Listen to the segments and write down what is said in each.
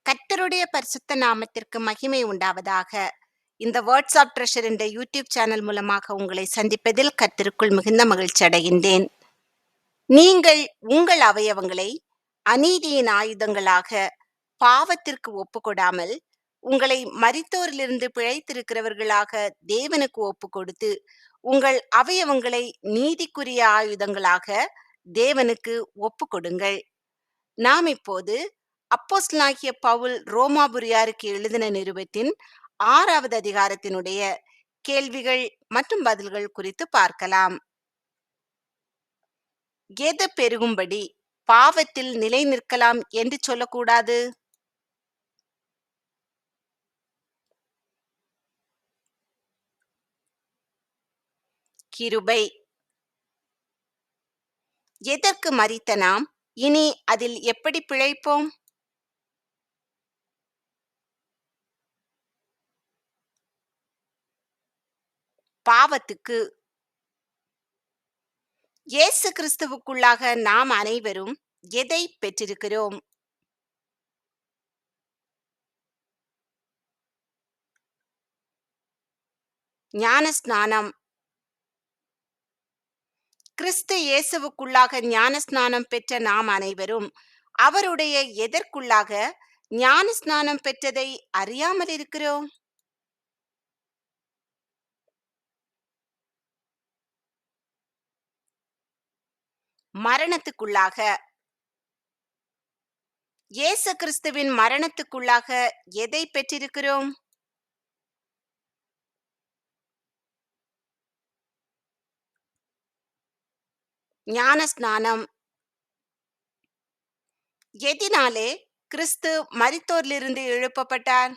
கர்த்தருடைய பரிசுத்த நாமத்திற்கு மகிமை உண்டாவதாக. இந்த வேர்ட்ஸ் ஆஃப் ட்ரெஷர் என்ற யூடியூப் சேனல் மூலமாக உங்களை சந்திப்பதில் கர்த்தருக்குள் மிகுந்த மகிழ்ச்சி அடைகின்றேன். நீங்கள் உங்கள் அவயவங்களை அநீதியின் ஆயுதங்களாக பாவத்திற்கு ஒப்புக்கொடாமல், உங்களை மரித்தோரிலிருந்து பிழைத்திருக்கிறவர்களாக தேவனுக்கு ஒப்புக்கொடுத்து, உங்கள் அவயவங்களை நீதிக்குரிய ஆயுதங்களாக தேவனுக்கு ஒப்புக்கொடுங்கள். நாம் இப்போது அப்போஸ்தலனாகிய பவுல் ரோமாபுரியாருக்கு எழுதின நிருபத்தின் 6வது அதிகாரத்தினுடைய கேள்விகள் மற்றும் பதில்கள் குறித்து பார்க்கலாம். எது பெருகும்படி பாவத்தில் நிலை நிற்கலாம் என்று சொல்லக்கூடாது? கிருபை. எதற்கு மரித்த நாம் இனி அதில் எப்படி பிழைப்போம்? பாவத்துக்கு. இயேசு கிறிஸ்துவுக்குள்ளாக நாம் அனைவரும் எதை பெற்றிருக்கிறோம்? ஞானஸ்நானம். கிறிஸ்து இயேசுவுக்குள்ளாக ஞானஸ்நானம் பெற்ற நாம் அனைவரும் அவருடைய எதற்குள்ளாக ஞானஸ்நானம் பெற்றதை அறியாமல் இருக்கிறோம்? மரணத்துக்குள்ளாக. இயேசு கிறிஸ்துவின் மரணத்துக்குள்ளாக எதை பெற்றிருக்கிறோம்? ஞானஸ்நானம். எதினாலே கிறிஸ்து மரித்தோரிலிருந்து எழுப்பப்பட்டார்?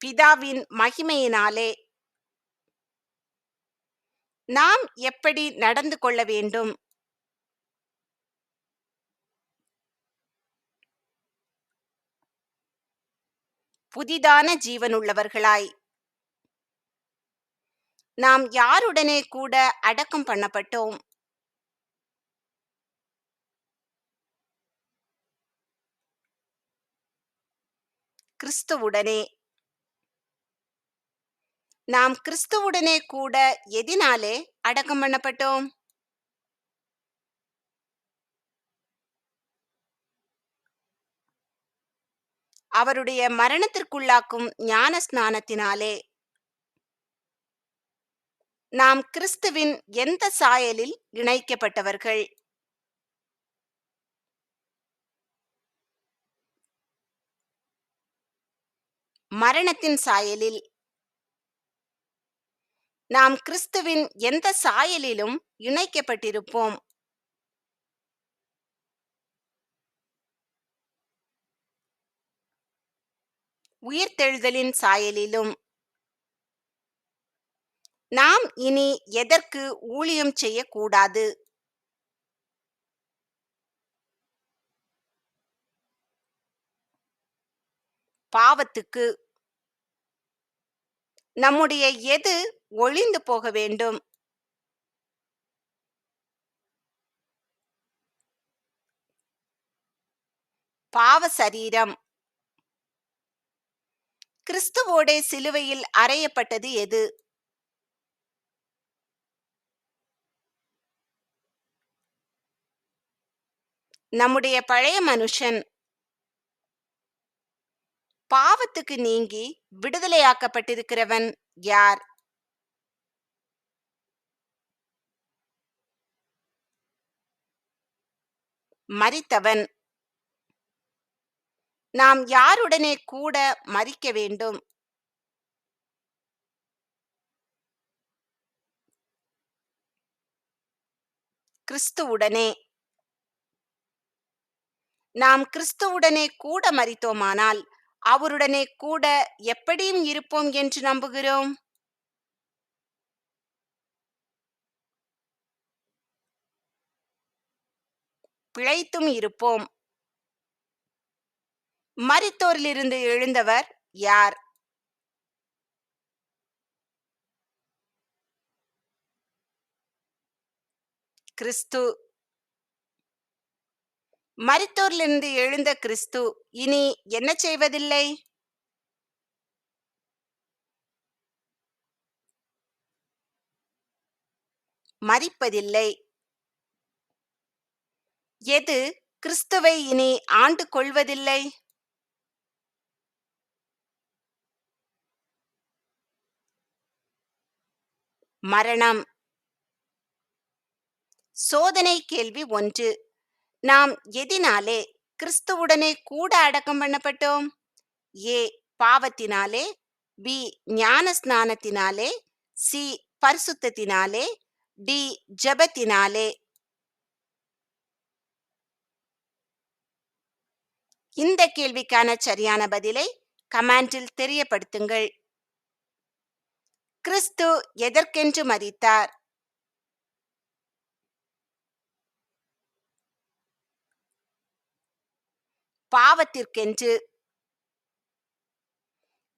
பிதாவின் மகிமையினாலே. நாம் எப்படி நடந்து கொள்ள வேண்டும்? புதிதான ஜீவனுள்ளவர்களாய். நாம் யாருடனே கூட அடக்கம் பண்ணப்பட்டோம்? கிறிஸ்துவுடனே. நாம் கிறிஸ்துவுடனே கூட எதினாலே அடக்கம் பண்ணப்பட்டோம்? அவருடைய மரணத்திற்குள்ளாக்கும் ஞான ஸ்நானத்தினாலே. நாம் கிறிஸ்துவின் எந்த சாயலில் இணைக்கப்பட்டவர்கள்? மரணத்தின் சாயலில். நாம் கிறிஸ்துவின் எந்த சாயலிலும் இணைக்கப்பட்டிருப்போம்? உயிர்த்தெழுதலின் சாயலிலும். நாம் இனி எதற்கு ஊழியம் செய்யக்கூடாது? பாவத்துக்கு. நம்முடைய எது ஒழிந்து போக வேண்டும்? பாவ சரீரம். கிறிஸ்துவோடே சிலுவையில் அறையப்பட்டது எது? நம்முடைய பழைய மனுஷன். பாவத்துக்கு நீங்கி விடுதலையாக்கப்பட்டிருக்கிறவன் யார்? மரித்தவன். நாம் யாருடனே கூட மரிக்க வேண்டும்? கிறிஸ்துவுடனே. நாம் கிறிஸ்துவுடனே கூட மரித்தோமானால் அவருடனே கூட எப்படியும் இருப்போம் என்று நம்புகிறோம்? பிழைத்தும் இருப்போம். மரித்தோரிலிருந்து எழுந்தவர் யார்? கிறிஸ்து மரித்தோரிலிருந்து எழுந்த கிறிஸ்து இனி என்ன செய்வதில்லை? மரிப்பதில்லை. எது கிறிஸ்துவை இனி ஆண்டு கொள்வதில்லை? மரணம். சோதனை கேள்வி 1. நாம் எதினாலே கிறிஸ்துவுடனே கூட அடக்கம் பண்ணப்பட்டோம்? ஏ பாவத்தினாலே, பி ஞான ஸ்நானத்தினாலே, சி பரிசுத்தத்தினாலே, டி ஜெபத்தினாலே. இந்த கேள்விக்கான சரியான பதிலை கமெண்டில் தெரியப்படுத்துங்கள். கிறிஸ்து எதற்கென்று மரித்தார்? பாவத்திற்கென்று.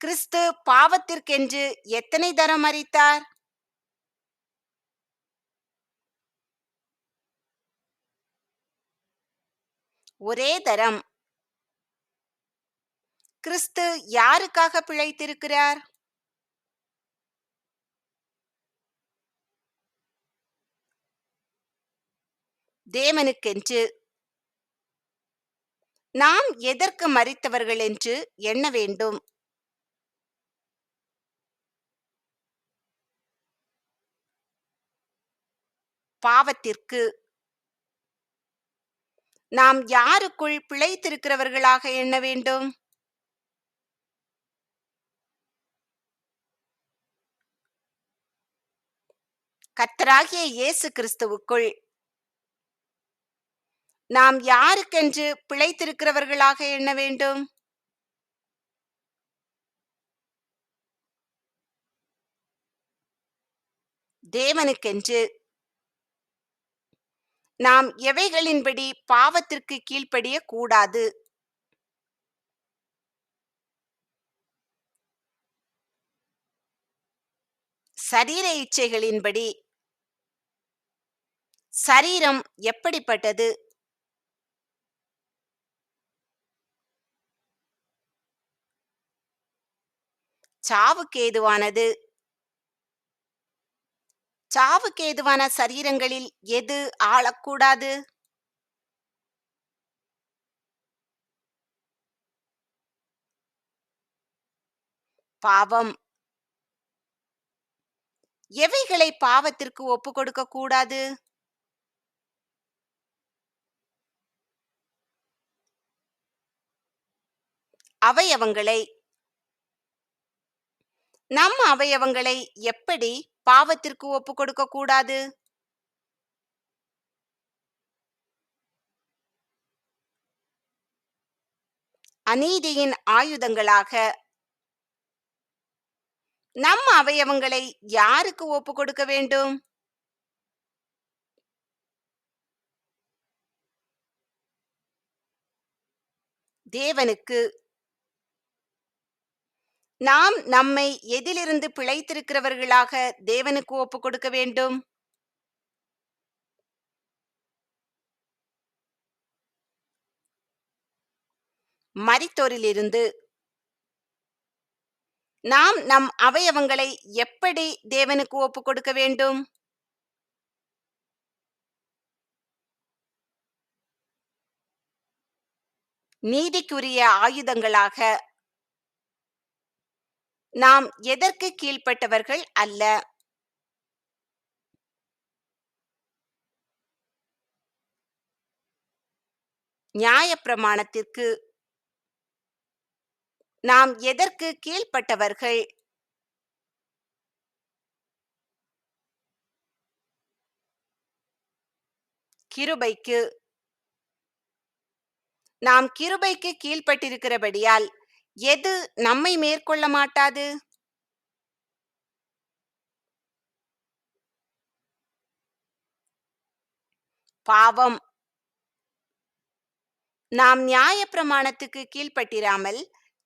கிறிஸ்து பாவத்திற்கென்று எத்தனை தரம் மரித்தார்? ஒரே தரம். கிறிஸ்து யாருக்காக பிழைத்திருக்கிறார்? தேவனுக்கென்று. நாம் எதற்கு மரித்தவர்கள் என்று எண்ண வேண்டும்? பாவத்திற்கு. நாம் யாருக்குள் பிழைத்திருக்கிறவர்களாக எண்ண வேண்டும்? கர்த்தராகிய இயேசு கிறிஸ்துவுக்குள். நாம் யாருக்கென்று பிழைத்திருக்கிறவர்களாக எண்ண வேண்டும்? தேவனுக்கென்று. நாம் எவைகளின்படி பாவத்திற்கு கீழ்ப்படிய கூடாது? சரீர இச்சைகளின்படி. சரீரம் எப்படிப்பட்டது? சாவுக்கு ஏதுவானது. சாவுக்கு ஏதுவான சரீரங்களில் எது ஆளக்கூடாது? பாவம். எவைகளை பாவத்திற்கு ஒப்பு கொடுக்க கூடாது? அவயவங்களை. நம் அவயவங்களை எப்படி பாவத்திற்கு ஒப்பு கொடுக்க கூடாது? அநீதியின் ஆயுதங்களாக. நம் அவயவங்களை யாருக்கு ஒப்பு கொடுக்க வேண்டும்? தேவனுக்கு. நாம் நம்மை எதிலிருந்து பிழைத்திருக்கிறவர்களாக தேவனுக்கு ஒப்பு கொடுக்க வேண்டும்? மரித்தோரிலிருந்து. நாம் நம் அவயவங்களை எப்படி தேவனுக்கு ஒப்பு கொடுக்க வேண்டும்? நீதிக்குரிய ஆயுதங்களாக. நாம் எதற்கு கீழ்ப்பட்டவர்கள் அல்ல? நியாயப்பிரமாணத்திற்கு. நாம் எதற்கு கீழ்ப்பட்டவர்கள்? கிருபைக்கு. நாம் கிருபைக்கு கீழ்ப்பட்டிருக்கிறபடியால் எது நம்மை மேற்கொள்ள மாட்டாது? பாவம். நாம் நியாயப்பிரமாணத்துக்கு கீழ்ப்பட்டிராமல்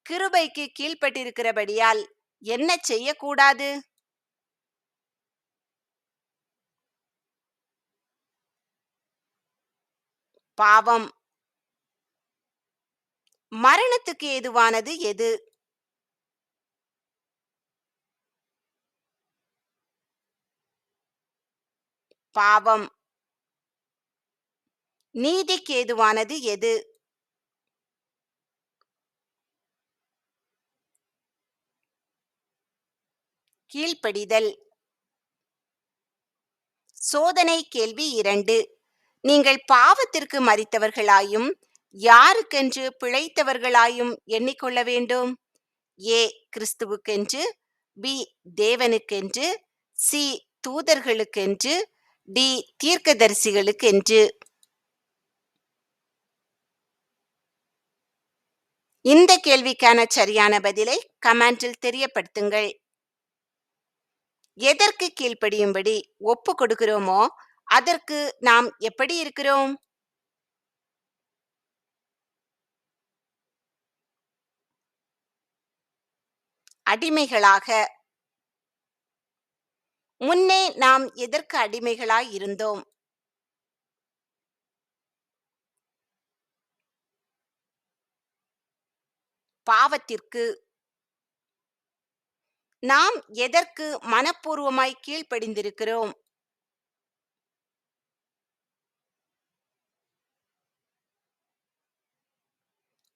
கிருபைக்கு கீழ்ப்பட்டிருக்கிறபடியால் என்ன செய்யக்கூடாது? பாவம். மரணத்துக்கு ஏதுவானது எது? பாவம். நீதிக்கு ஏதுவானது எது? கீழ்ப்படிதல். சோதனை கேள்வி 2. நீங்கள் பாவத்திற்கு மரித்தவர்களாயும் யாருக்கென்று பிழைத்தவர்களாயும் எண்ணிக்கொள்ள வேண்டும்? ஏ கிறிஸ்துவுக்கென்று, பி தேவனுக்கென்று, சி தூதர்களுக்கென்று, டி தீர்க்கதரிசிகளுக்கென்று. இந்த கேள்விக்கான சரியான பதிலை கமெண்டில் தெரியப்படுத்துங்கள். எதற்கு கீழ்ப்படியும்படி ஒப்பு கொடுக்கிறோமோ அதற்கு நாம் எப்படி இருக்கிறோம்? அடிமைகளாக. முன்னே நாம் எதற்கு அடிமைகளாய் இருந்தோம்? பாவத்திற்கு. நாம் எதற்கு மனப்பூர்வமாய் கீழ்ப்படிந்திருக்கிறோம்?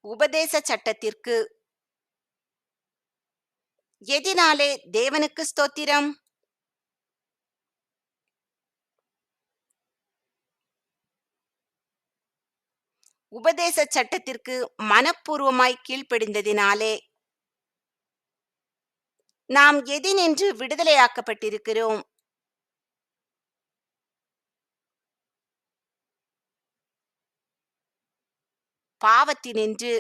உபதேச சட்டத்திற்கு. எதினாலே தேவனுக்கு ஸ்தோத்திரம்? உபதேச சட்டத்திற்கு மனப்பூர்வமாய் கீழ்ப்படிந்ததினாலே. நாம் எதினின்று விடுதலையாக்கப்பட்டிருக்கிறோம்? பாவத்தினின்று.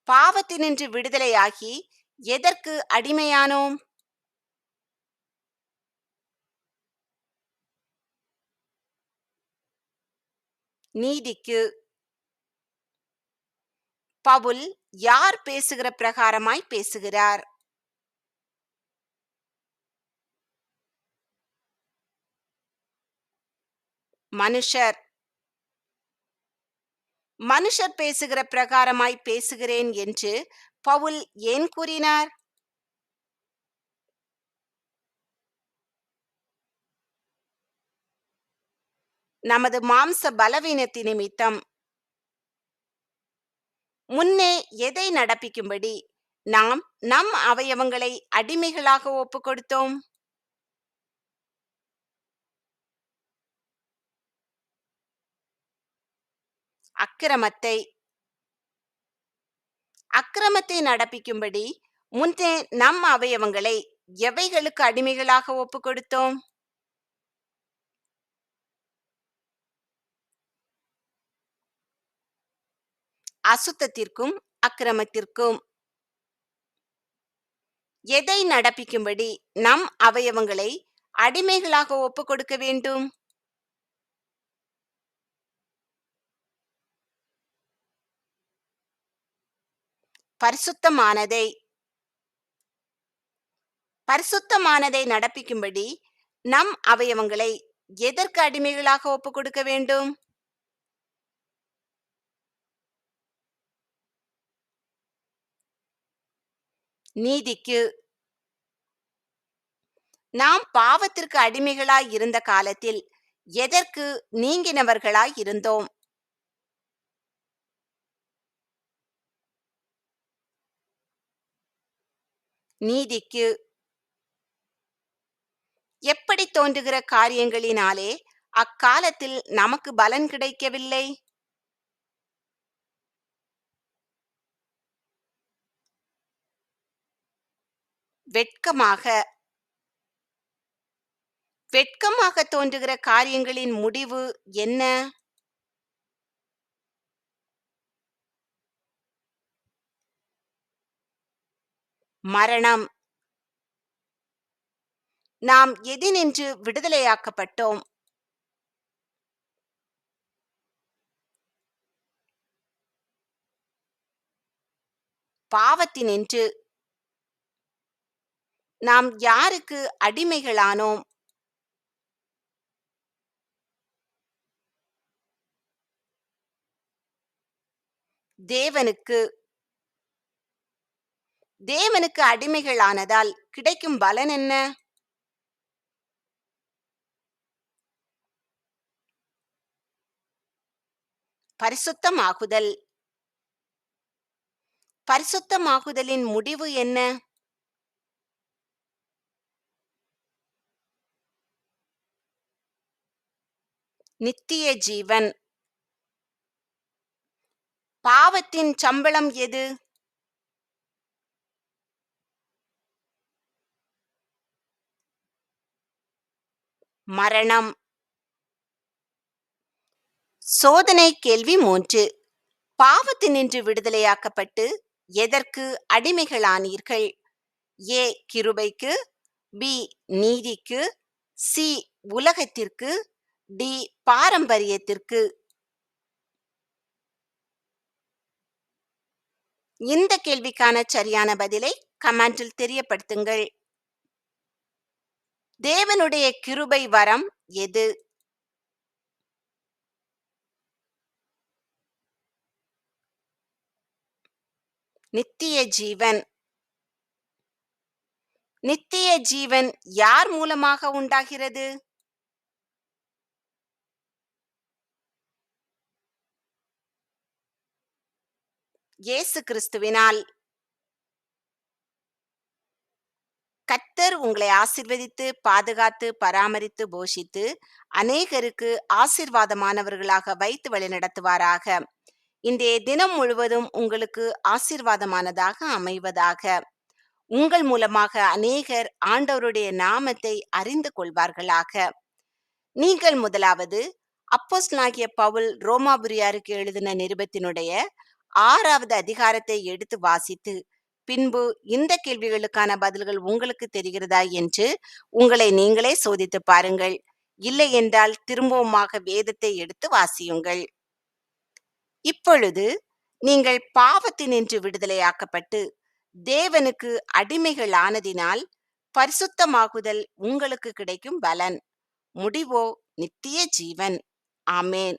பாவத்தினின்று விடுதலையாகி எதற்கு அடிமையானோம்? நீதிக்கு. பவுல் யார் பேசுகிற பிரகாரமாய் பேசுகிறார்? மனுஷர். மனுஷர் பேசுகிற பிரகாரமாய் பேசுகிறேன் என்று பவுல் ஏன் கூறினார்? நமது மாம்ச பலவீனத்தி நிமித்தம். முன்னே எதை நடப்பிக்கும்படி நாம் நம் அவயவங்களை அடிமைகளாக ஒப்பு கொடுத்தோம்? அக்கிரமத்தை. அக்கிரமத்தை நடப்பிக்கும்படி முன்னே நம் அவயவங்களை எவைகளுக்கு அடிமைகளாக ஒப்பு கொடுத்தோம்? அசுத்தத்திற்கும் அக்கிரமத்திற்கும். எதை நடப்பிக்கும்படி நம் அவயவங்களை அடிமைகளாக ஒப்பு கொடுக்க வேண்டும்? பரிசுத்தமானதை. பரிசுத்தமானதை நடப்பிக்கும்படி நம் அவயவங்களை எதற்கு அடிமைகளாக ஒப்பு கொடுக்க வேண்டும்? நீதிக்கு. நாம் பாவத்திற்கு அடிமைகளாய் இருந்த காலத்தில் எதற்கு நீங்கினவர்களாய் இருந்தோம்? நீதிக்கு. எப்படி தோன்றுகிற காரியங்களினாலே அக்காலத்தில் நமக்கு பலன் கிடைக்கவில்லை? வெட்கமாக. வெட்கமாக தோன்றுகிற காரியங்களின் முடிவு என்ன? மரணம். நாம் எதினின்று விடுதலையாக்கப்பட்டோம்? பாவத்தினின்று. நாம் யாருக்கு அடிமைகளானோம்? தேவனுக்கு தேவனுக்கு அடிமைகளானதால் கிடைக்கும் பலன் என்ன? பரிசுத்தமாகுதல். பரிசுத்தமாகுதலின் முடிவு என்ன? நித்திய ஜீவன். பாவத்தின் சம்பளம் எது? மரணம். சோதனை கேள்வி 3. பாவத்தினின்று விடுதலையாக்கப்பட்டு எதற்கு அடிமைகளானீர்கள்? ஏ கிருபைக்கு, பி நீதிக்கு, சி உலகத்திற்கு, டி பாரம்பரியத்திற்கு. இந்த கேள்விக்கான சரியான பதிலை கமெண்டில் தெரியப்படுத்துங்கள். தேவனுடைய கிருபை வரம் எது? நித்திய ஜீவன். நித்திய ஜீவன் யார் மூலமாக உண்டாகிறது? இயேசு கிறிஸ்துவினால். கர்த்தர் உங்களை ஆசீர்வதித்து, பாதுகாத்து, பராமரித்து, போஷித்து, அநேகருக்கு ஆசீர்வாதமானவர்களாக வைத்து வழிநடத்துவாராக. இன்றைய தினம் முழுவதும் உங்களுக்கு ஆசீர்வாதமானதாக அமைவதாக. உங்கள் மூலமாக அநேகர் ஆண்டவருடைய நாமத்தை அறிந்து கொள்வார்களாக. நீங்கள் முதலாவது அப்போஸ்தலனாகிய பவுல் ரோமாபுரியாருக்கு எழுதின நிருபத்தினுடைய 6வது அதிகாரத்தை எடுத்து வாசித்து, பின்பு இந்த கேள்விகளுக்கான பதில்கள் உங்களுக்கு தெரிகிறதா என்று உங்களை நீங்களே சோதித்து பாருங்கள். இல்லை என்றால் திரும்பவுமாக வேதத்தை எடுத்து வாசியுங்கள். இப்பொழுது நீங்கள் பாவத்தினின்று விடுதலையாக்கப்பட்டு தேவனுக்கு அடிமைகளானதினால் பரிசுத்தமாகுதல் உங்களுக்கு கிடைக்கும் பலன். முடிவோ நித்திய ஜீவன். ஆமேன்.